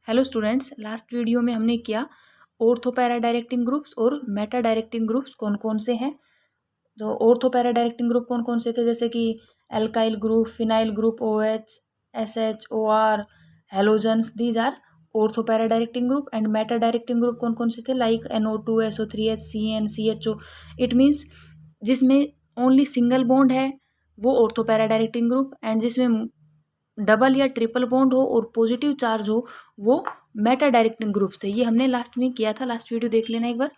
Hello students, last video में हमने किया ऑर्थो पैरा डायरेक्टिंग ग्रुप्स और मेटा डायरेक्टिंग ग्रुप्स कौन कौन से हैं। तो ऑर्थो पैरा डायरेक्टिंग ग्रुप कौन कौन से थे, जैसे कि alkyl group, phenyl group, OH, SH, OR, halogens, these are ortho para directing group. And meta directing group कौन कौन से थे, like NO2, SO3H, CN, CHO। It means जिसमें ओनली सिंगल बॉन्ड है वो ortho para directing group, and जिसमें double या triple bond हो और पॉजिटिव चार्ज हो वो मेटा डायरेक्टिंग ग्रुप्स थे। ये हमने लास्ट में किया था, लास्ट वीडियो देख लेना एक बार।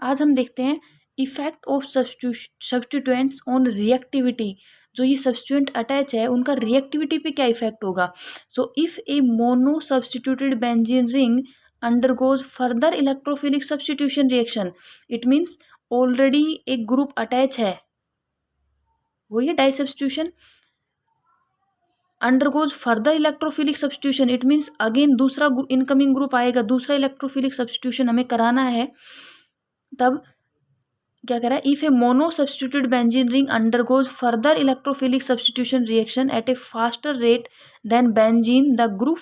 आज हम देखते हैं effect of substituents on reactivity. जो ये सब्स्टिट्यूएंट अटैच है उनका रिएक्टिविटी पे क्या इफेक्ट होगा। So if a mono substituted benzene ring undergoes further electrophilic substitution reaction, it means already एक ग्रुप अटैच है, वो ये di substitution undergoes further electrophilic substitution, it means again दूसरा इनकमिंग ग्रुप आएगा, दूसरा इलेक्ट्रोफिलिक सब्स्टिट्यूशन हमें कराना है। तब क्या कह रहा है, if a mono substituted benzene ring undergoes further electrophilic substitution reaction at a faster rate than benzene, the group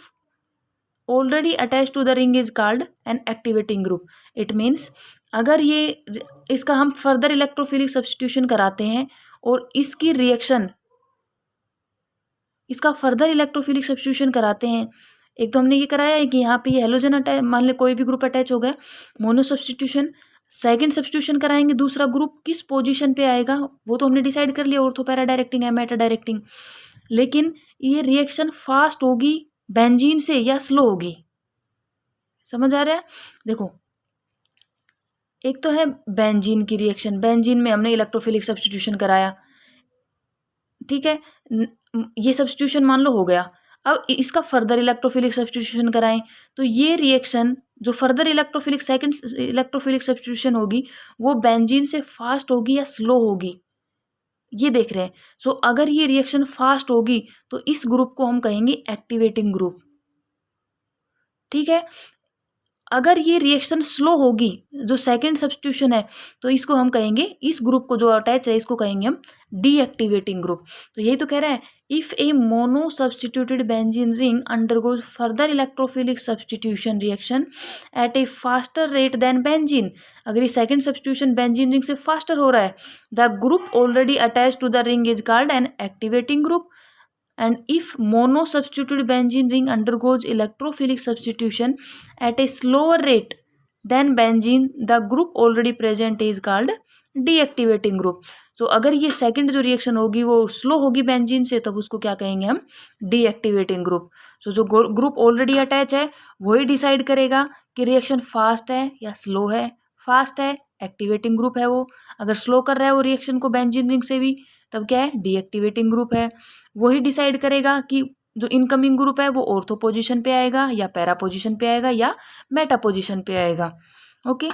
already attach to the ring is called an activating group. It means अगर ये इसका हम further electrophilic substitution कराते हैं और इसकी reaction, इसका further electrophilic substitution कराते हैं, एक तो हमने ये कराया है कि यहाँ पे ये हेलोजन अटैच, मान ले कोई भी ग्रुप अटैच हो गया, मोनो सब्स्टिट्यूशन, सेकंड सब्स्टिट्यूशन कराएंगे, दूसरा ग्रुप किस पोजीशन पे आएगा वो तो हमने डिसाइड कर लिया, ऑर्थो पैरा डायरेक्टिंग है, मेटा डायरेक्टिंग। लेकिन ये रिएक्शन फास्ट होगी बेंजीन से या स्लो होगी, समझ आ रहा है। देखो, एक तो है बेंजीन की रिएक्शन, बेंजीन में हमने इलेक्ट्रोफिलिक सब्स्टिट्यूशन कराया, ठीक है, ये सब्स्टिट्यूशन मान लो हो गया। अब इसका फर्दर इलेक्ट्रोफिलिक सब्स्टिट्यूशन कराएं तो ये रिएक्शन जो further electrophilic second electrophilic substitution होगी वो बेंजीन से फास्ट होगी या स्लो होगी, ये देख रहे हैं। सो अगर ये रिएक्शन फास्ट होगी तो इस ग्रुप को हम कहेंगे एक्टिवेटिंग ग्रुप, ठीक है। अगर ये रिएक्शन स्लो होगी, जो सेकंड सब्स्टिट्यूशन है, तो इसको हम कहेंगे, इस ग्रुप को जो अटैच है इसको कहेंगे हम डीएक्टिवेटिंग ग्रुप। तो यही तो कह रहा है, if a mono substituted benzene ring undergoes further electrophilic substitution reaction at a faster rate than benzene, अगर ये सेकंड सब्स्टिट्यूशन बेंजीन रिंग से फास्टर हो रहा है, the group already attach to the ring is called an activating group. And if mono substituted benzene ring undergoes electrophilic substitution at a slower rate than benzene, the group already present is called deactivating group. तो अगर ये second जो reaction होगी वो slow होगी benzene से, तब उसको क्या कहेंगे हम, डीएक्टिवेटिंग ग्रुप। सो जो ग्रुप ऑलरेडी अटैच है वही डिसाइड करेगा कि रिएक्शन फास्ट है या स्लो है। फास्ट है एक्टिवेटिंग ग्रुप है वो, अगर स्लो कर रहा है वो रिएक्शन को बेंजीन रिंग से भी, तब क्या है, डीएक्टिवेटिंग ग्रुप है। वही डिसाइड करेगा कि जो इनकमिंग ग्रुप है वो ऑर्थो पोजीशन पे आएगा या पैरा पोजीशन पे आएगा या मेटा पोजीशन पे आएगा। ओके,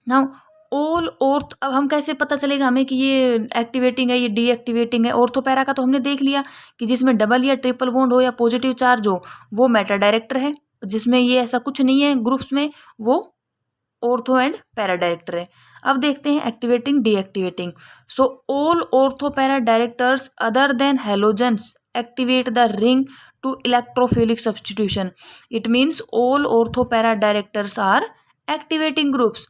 नाउ ऑल ऑर्थ, अब हम कैसे पता चलेगा हमें कि ये एक्टिवेटिंग है, ये डीएक्टिवेटिंग है। ऑर्थो पैरा का तो हमने देख लिया कि जिसमें डबल या ट्रिपल बॉन्ड हो या पॉजिटिव चार्ज हो वो मेटा डायरेक्टर है, जिसमें ये ऐसा कुछ नहीं है ग्रुप्स में वो ऑर्थो एंड पैरा डायरेक्टर है। अब देखते हैं activating deactivating. So all ortho para directors other than halogens activate the ring to electrophilic substitution. It means all ortho para directors are activating groups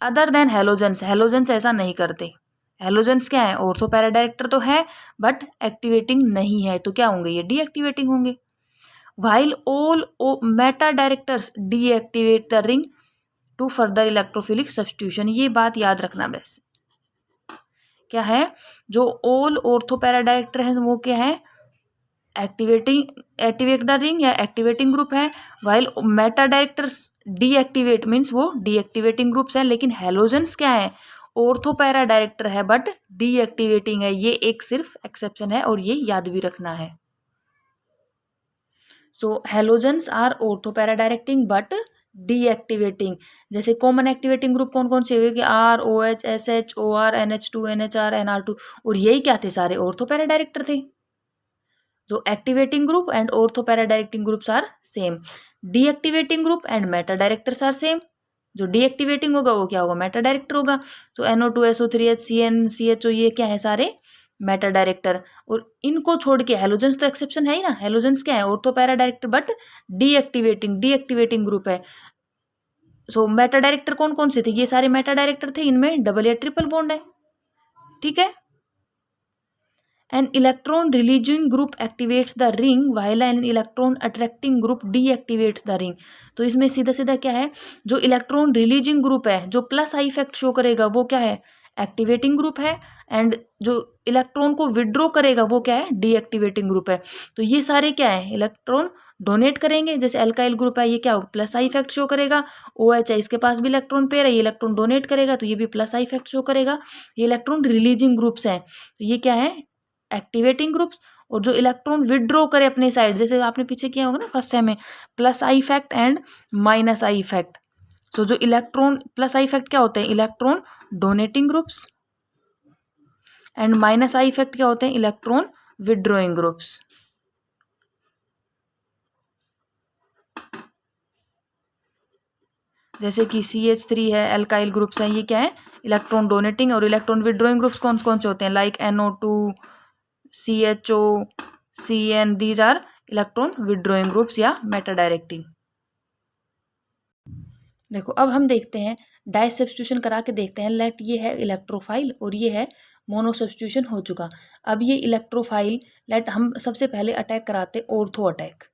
other than halogens. Halogens ऐसा नहीं करते। Halogens क्या है, ortho para director तो है but activating नहीं है, तो क्या होंगे, ये डीएक्टिवेटिंग होंगे। While all meta directors deactivate the ring to further electrophilic substitution. ये बात याद रखना। वैसे क्या है, जो ऑल ऑर्थो पैरा डायरेक्टर है वो क्या है, एक्टिवेट द रिंग या एक्टिवेटिंग ग्रुप है। While Meta directors deactivate means वो डीएक्टिवेटिंग ग्रुप्स है। लेकिन हेलोजेंस क्या है, ऑर्थो पैरा डायरेक्टर है बट डीएक्टिवेटिंग है। ये एक सिर्फ एक्सेप्शन है और ये याद भी रखना है। So halogens are ortho para directing but deactivating. जैसे कॉमन एक्टिवेटिंग ग्रुप कौन कौन से हुए कि R, OH, SH, OR, NH2, NHR, NR2, और यही क्या थे, सारे ऑर्थो पैरा डायरेक्टर थे। जो activating group and ortho para directing groups are same. Deactivating group and meta directors are same. जो डीएक्टिवेटिंग होगा वो क्या होगा, मेटा डायरेक्टर होगा। तो NO2, SO3H, CN, CHO, ये क्या है, सारे मेटा डायरेक्टर। और इनको छोड़ के हेलोजेंस तो एक्सेप्शन है ही ना, हेलोजेंस क्या है, ortho para director but deactivating group है। सो मेटा डायरेक्टर कौन कौन से थे, ये सारे मेटा डायरेक्टर थे, इनमें डबल या ट्रिपल बॉन्ड है। ठीक है। An electron releasing group activates the ring while an electron attracting group deactivates the ring। तो इसमें सीधा सीधा क्या है, जो इलेक्ट्रॉन रिलीजिंग ग्रुप है जो प्लस आई इफेक्ट शो करेगा वो क्या है, एक्टिवेटिंग ग्रुप है। एंड जो इलेक्ट्रॉन को विड्रॉ करेगा वो क्या है, डीएक्टिवेटिंग ग्रुप है। तो ये सारे क्या है, इलेक्ट्रॉन डोनेट करेंगे। जैसे अल्काइल ग्रुप है, ये क्या होगा, प्लस आई इफेक्ट शो करेगा। OH है, इसके पास भी इलेक्ट्रॉन पेयर है, ये इलेक्ट्रॉन डोनेट करेगा तो ये भी प्लस आई इफेक्ट शो करेगा। ये इलेक्ट्रॉन रिलीजिंग ग्रुप्स हैं, तो ये क्या है, एक्टिवेटिंग ग्रुप्स। और जो इलेक्ट्रॉन विड्रॉ करे अपने साइड, जैसे आपने पीछे किया होगा ना फर्स्ट सेम में, plus I effect and minus I effect. So जो इलेक्ट्रॉन प्लस आई इफेक्ट क्या होते हैं, electron donating groups, and minus I effect क्या होते हैं, इलेक्ट्रॉन विड्रॉइंग ग्रुप्स। जैसे कि CH3 है, एल्काइल ग्रुप्स हैं, ये क्या है, इलेक्ट्रॉन डोनेटिंग। और इलेक्ट्रॉन विड्रॉइंग ग्रुप्स कौन कौन से होते हैं, like NO2, CHO, CN, these are electron withdrawing groups या मेटा डायरेक्टिंग। देखो अब हम देखते हैं, डाई सब्स्टिट्यूशन करा के देखते हैं। लेट ये है इलेक्ट्रोफाइल और ये है मोनो सब्स्टिट्यूशन हो चुका। अब ये इलेक्ट्रोफाइल, लेट हम सबसे पहले अटैक कराते ortho attack.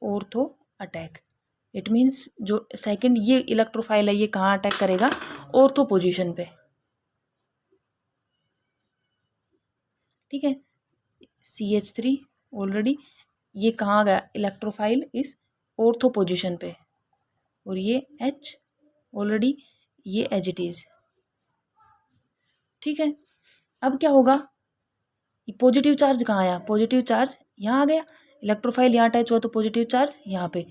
Ortho attack it means जो सेकंड ये इलेक्ट्रोफाइल है ये कहाँ अटैक करेगा, ऑर्थो पोजीशन पे। ठीक है। CH3 ऑलरेडी ये कहाँ गया, इलेक्ट्रोफाइल इस ऑर्थो पोजीशन पे। और ये H ऑलरेडी ये एज इट इज। ठीक है। अब क्या होगा, ये पॉजिटिव चार्ज कहाँ आया, पॉजिटिव चार्ज यहाँ आ गया, इलेक्ट्रोफाइल यहाँ अटैच हुआ तो पॉजिटिव चार्ज यहाँ पे।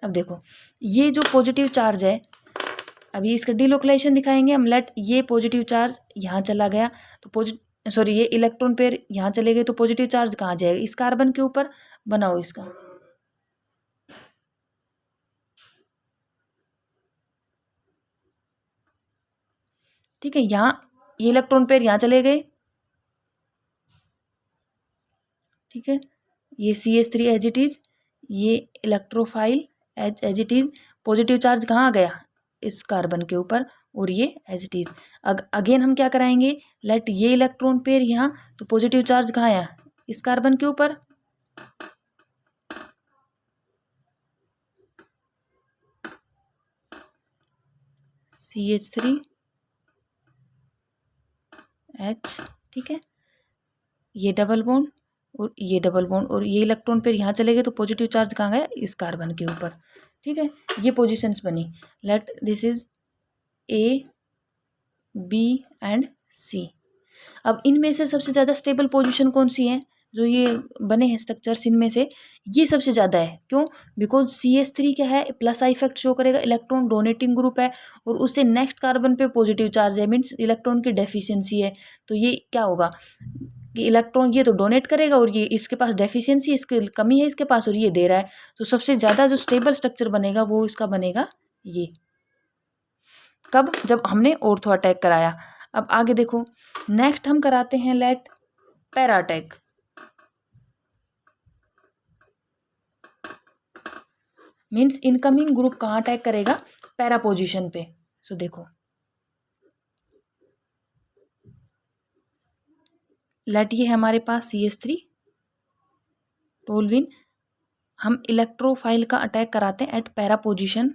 अब देखो ये जो पॉजिटिव चार्ज है, अभी इसका डिलोकलाइजेशन दिखाएंगे हम। लेट ये पॉजिटिव चार्ज यहाँ चला गया तो सॉरी ये इलेक्ट्रॉन पेयर यहाँ चले गए तो पॉजिटिव चार्ज कहाँ जाएगा, इस कार्बन के ऊपर। बनाओ इसका, ठीक है। यहाँ ये इलेक्ट्रॉन पेयर यहाँ चले गए, ठीक है। ये CH3 एज इट इज, ये electrophile as it is. Positive charge कहाँ आ गया, इस कार्बन के ऊपर, और ये एज इट इज। अगेन हम क्या कराएंगे, लेट ये इलेक्ट्रॉन पेयर यहाँ, तो पॉजिटिव चार्ज कहाँ आया, इस कार्बन के ऊपर। CH3 H, ठीक है। ये डबल बॉन्ड और ये डबल बॉन्ड, और ये इलेक्ट्रॉन पेयर यहाँ चले गए तो पॉजिटिव चार्ज कहाँ गया, इस कार्बन के ऊपर। ठीक है। ये पोजीशंस बनी। Let this is A, B and C। अब इनमें से सबसे ज़्यादा स्टेबल पोजीशन कौन सी है, जो ये बने हैं स्ट्रक्चर्स, इनमें से ये सबसे ज़्यादा है। क्यों, बिकॉज CH3 क्या है, प्लस आई इफेक्ट शो करेगा, इलेक्ट्रॉन डोनेटिंग ग्रुप है, और उससे नेक्स्ट कार्बन पे पॉजिटिव चार्ज है, मीन्स इलेक्ट्रॉन की डेफिशिएंसी है। तो ये क्या होगा कि इलेक्ट्रॉन ये तो डोनेट करेगा और ये इसके पास डेफिशिएंसी, इसकी कमी है इसके पास, और ये दे रहा है। तो सबसे ज़्यादा जो स्टेबल स्ट्रक्चर बनेगा वो इसका बनेगा ये। कब, जब हमने ऑर्थो अटैक कराया। अब आगे देखो, नेक्स्ट हम कराते हैं let para attack. Means incoming group कहाँ अटैक करेगा, पैरा पोजीशन पे। सो देखो लेट ये है हमारे पास CH3 टोलविन। हम इलेक्ट्रोफाइल का अटैक कराते हैं एट पैरा पोजीशन।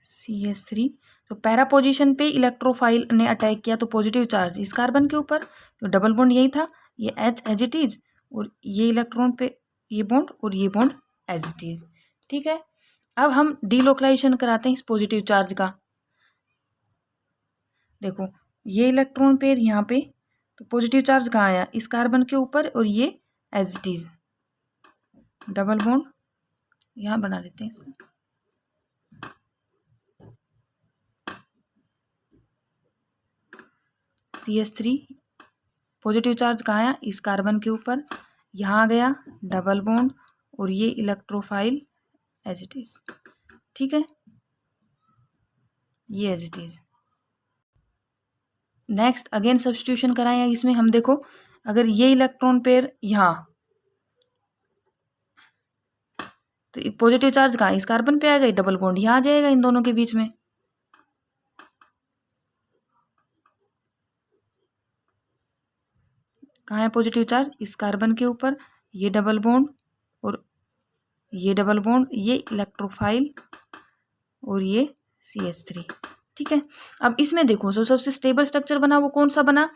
CH3, तो पैरा पोजीशन पे इलेक्ट्रोफाइल ने अटैक किया तो पॉजिटिव चार्ज इस कार्बन के ऊपर, तो डबल बॉन्ड यही था, ये H एज इट इज, और ये इलेक्ट्रॉन पे ये बॉन्ड और ये बॉन्ड एज इट इज। ठीक है। अब हम डीलोकलाइजेशन कराते हैं इस पॉजिटिव चार्ज का। देखो ये इलेक्ट्रॉन पेयर यहाँ पे, तो पॉजिटिव चार्ज कहाँ आया, इस कार्बन के ऊपर, और ये as it is. Double bond यहाँ बना देते हैं इसका। CH3 पॉजिटिव चार्ज कहाँ आया, इस कार्बन के ऊपर, यहाँ आ गया डबल बॉन्ड, और ये इलेक्ट्रोफाइल एज इट इज। ठीक है, ये as it is. Next again substitution कराएं इसमें हम। देखो अगर ये इलेक्ट्रॉन पेयर यहाँ, तो एक पॉजिटिव चार्ज कहाँ, इस कार्बन पे आएगा, डबल बॉन्ड यहाँ आ जाएगा इन दोनों के बीच में। कहाँ है पॉजिटिव चार्ज, इस कार्बन के ऊपर, ये डबल बॉन्ड और ये डबल बॉन्ड, ये इलेक्ट्रोफाइल और ये CH3। ठीक है, अब इसमें देखो जो सबसे स्टेबल स्ट्रक्चर बना वो कौन सा बना,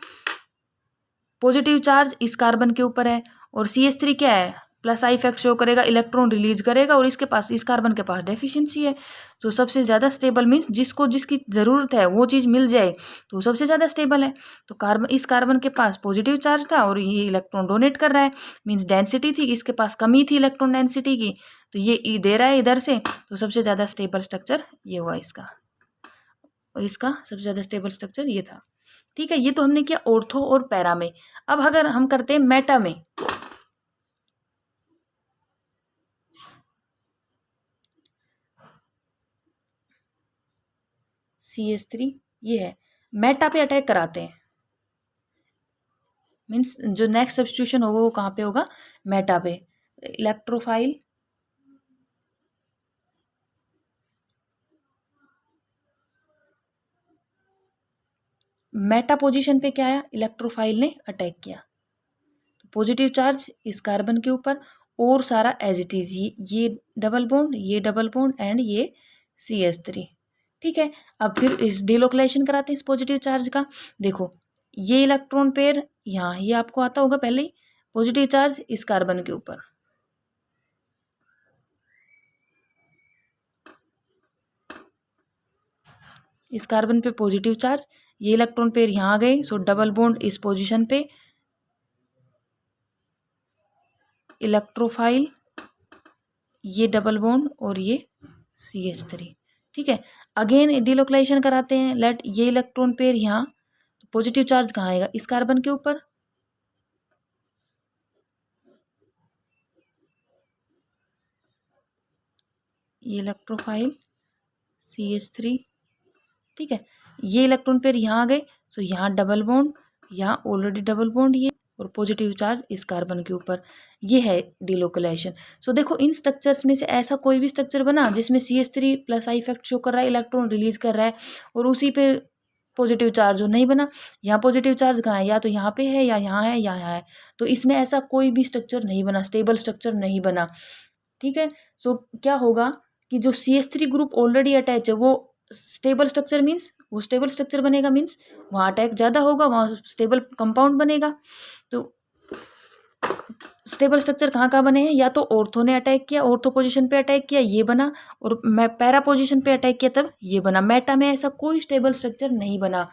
पॉजिटिव चार्ज इस कार्बन के ऊपर है और CH3 क्या है, प्लस आई इफेक्ट शो करेगा, इलेक्ट्रॉन रिलीज करेगा और इसके पास, इस कार्बन के पास डेफिशिएंसी है। तो सबसे ज़्यादा स्टेबल मीन्स जिसको जिसकी ज़रूरत है वो चीज़ मिल जाए तो सबसे ज़्यादा स्टेबल है। तो कार्बन, इस कार्बन के पास पॉजिटिव चार्ज था और ये इलेक्ट्रॉन डोनेट कर रहा है, मीन्स डेंसिटी थी, इसके पास कमी थी इलेक्ट्रॉन डेंसिटी की, तो ये दे रहा है इधर से, तो सबसे ज़्यादा स्टेबल स्ट्रक्चर ये हुआ इसका, और इसका सबसे ज़्यादा स्टेबल स्ट्रक्चर ये था। ठीक है, ये तो हमने किया ऑर्थो और पैरा में। अब अगर हम करते हैं मेटा में, CH3 ये है, मेटा पे अटैक कराते हैं, मीन्स जो नेक्स्ट सब्स्टिट्यूशन होगा वो कहाँ पे होगा, मेटा पे। इलेक्ट्रोफाइल मेटा पोजीशन पे क्या आया, इलेक्ट्रोफाइल ने अटैक किया, तो पॉजिटिव चार्ज इस कार्बन के ऊपर और सारा एज इट इज, ये डबल बॉन्ड, ये डबल बॉन्ड एंड ये CH3। ठीक है, अब फिर इस डिलोकलाइजेशन कराते हैं इस पॉजिटिव चार्ज का। देखो ये इलेक्ट्रॉन पेयर यहाँ, ये आपको आता होगा पहले ही, पॉजिटिव चार्ज इस कार्बन के ऊपर, इस कार्बन पे पॉजिटिव चार्ज, ये इलेक्ट्रॉन पेयर यहाँ आ गए, सो डबल बॉन्ड इस पोजीशन पे, इलेक्ट्रोफाइल, ये डबल बॉन्ड और ये CH3। ठीक है, अगेन डिलोकलाइजेशन कराते हैं, लेट ये इलेक्ट्रॉन पेयर यहाँ, तो पॉजिटिव चार्ज कहाँ आएगा, इस कार्बन के ऊपर, ये इलेक्ट्रोफाइल CH3। ठीक है, ये इलेक्ट्रॉन पेयर यहाँ आ गए, सो यहाँ डबल बॉन्ड, यहाँ ऑलरेडी डबल बॉन्ड ये, और पॉजिटिव चार्ज इस कार्बन के ऊपर, ये है डिलोकलाइजेशन। सो देखो इन स्ट्रक्चर्स में से ऐसा कोई भी स्ट्रक्चर बना जिसमें CH3 plus I effect show कर रहा है, इलेक्ट्रॉन रिलीज कर रहा है और उसी पे पॉजिटिव चार्ज, जो नहीं बना, यहाँ पॉजिटिव चार्ज कहाँ है, या तो यहाँ पे है या यहाँ है या यहाँ है, तो इसमें ऐसा कोई भी स्ट्रक्चर नहीं बना, स्टेबल स्ट्रक्चर नहीं बना। ठीक है, सो क्या होगा कि जो CH3 ग्रुप ऑलरेडी अटैच है वो स्टेबल स्ट्रक्चर, मीन्स वो स्टेबल स्ट्रक्चर बनेगा, मीन्स वहाँ अटैक ज़्यादा होगा, वहाँ स्टेबल कंपाउंड बनेगा। तो स्टेबल स्ट्रक्चर कहाँ कहाँ बने हैं, या तो ऑर्थो ने अटैक किया, ऑर्थो पोजीशन पे अटैक किया, ये बना, और मैं पैरा पोजीशन पे अटैक किया तब ये बना। मेटा में ऐसा कोई स्टेबल स्ट्रक्चर नहीं बना।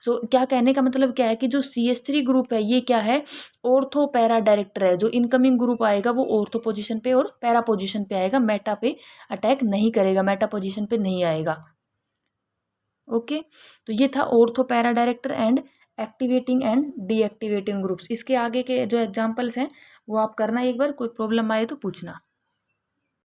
सो क्या कहने का मतलब क्या है कि जो CH3 ग्रुप है ये क्या है, ऑर्थो पैरा डायरेक्टर है, जो इनकमिंग ग्रुप आएगा वो ऑर्थो पोजीशन पे और पैरा पोजीशन पे आएगा, मेटा पे अटैक नहीं करेगा, मेटा पोजीशन पे नहीं आएगा। ओके, तो ये था ortho para director and activating and deactivating groups. इसके आगे के जो एग्जांपल्स हैं वो आप करना एक बार, कोई प्रॉब्लम आए तो पूछना।